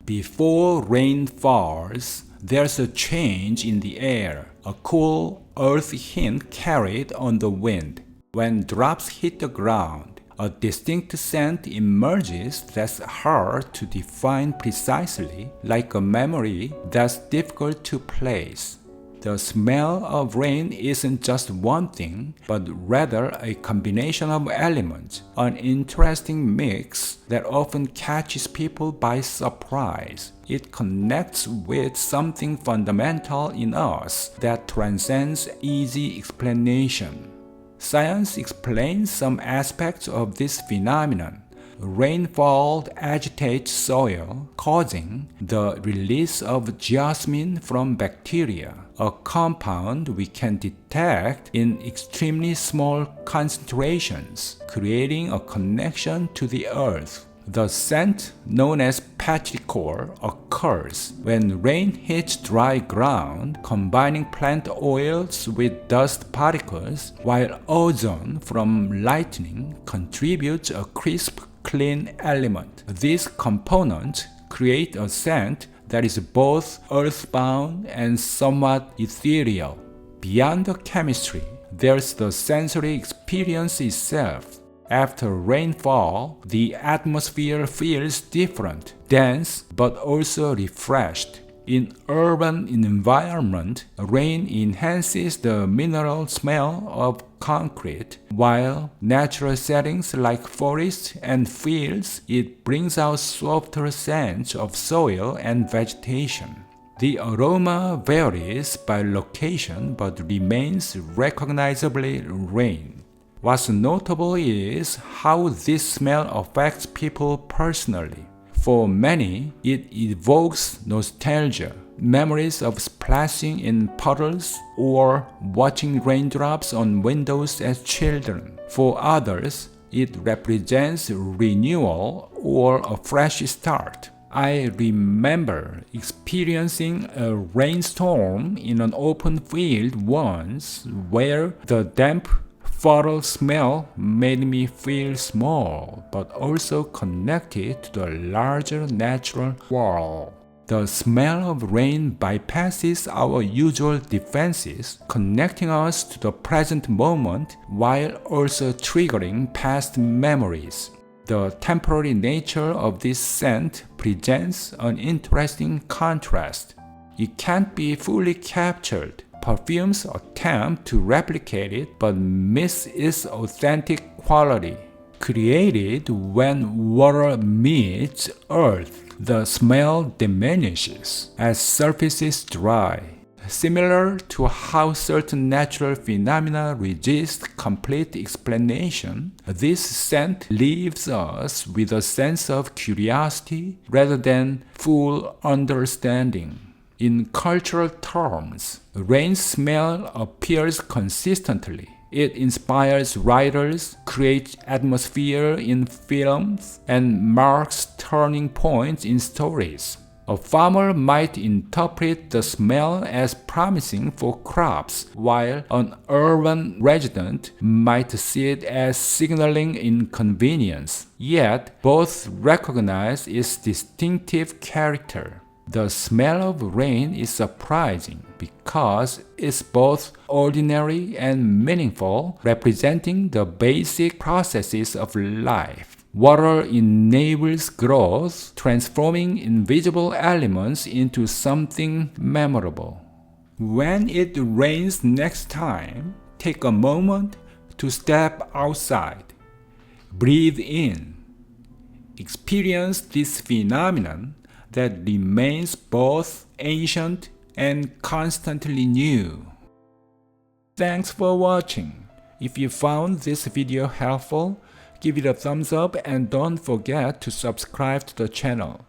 Before rain falls, there's a change in the air, a cool, earthy hint carried on the wind. When drops hit the ground, a distinct scent emerges that's hard to define precisely, like a memory that's difficult to place. The smell of rain isn't just one thing, but rather a combination of elements, an interesting mix that often catches people by surprise. It connects with something fundamental in us that transcends easy explanation. Science explains some aspects of this phenomenon. Rainfall agitates soil, causing the release of geosmin from bacteria, a compound we can detect in extremely small concentrations, creating a connection to the earth. The scent, known as petrichor, occurs when rain hits dry ground, combining plant oils with dust particles, while ozone from lightning contributes a crisp, clean element. These components create a scent that is both earthbound and somewhat ethereal. Beyond the chemistry, there's the sensory experience itself. After rainfall, the atmosphere feels different, dense, but also refreshed. In urban environment, rain enhances the mineral smell of concrete, while natural settings like forests and fields, it brings out softer scents of soil and vegetation. The aroma varies by location but remains recognizably rain. What's notable is how this smell affects people personally. For many, it evokes nostalgia, memories of splashing in puddles or watching raindrops on windows as children. For others, it represents renewal or a fresh start. I remember experiencing a rainstorm in an open field once where the damp foul smell made me feel small, but also connected to the larger natural world. The smell of rain bypasses our usual defenses, connecting us to the present moment while also triggering past memories. The temporary nature of this scent presents an interesting contrast. It can't be fully captured. Perfumes attempt to replicate it but miss its authentic quality. Created when water meets earth, the smell diminishes as surfaces dry. Similar to how certain natural phenomena resist complete explanation, this scent leaves us with a sense of curiosity rather than full understanding. In cultural terms, rain smell appears consistently. It inspires writers, creates atmosphere in films, and marks turning points in stories. A farmer might interpret the smell as promising for crops, while an urban resident might see it as signaling inconvenience. Yet, both recognize its distinctive character. The smell of rain is surprising because it's both ordinary and meaningful, representing the basic processes of life. Water enables growth, transforming invisible elements into something memorable. When it rains next time, take a moment to step outside. Breathe in. Experience this phenomenon that remains both ancient and constantly new. Thanks for watching. If you found this video helpful, give it a thumbs up and don't forget to subscribe to the channel.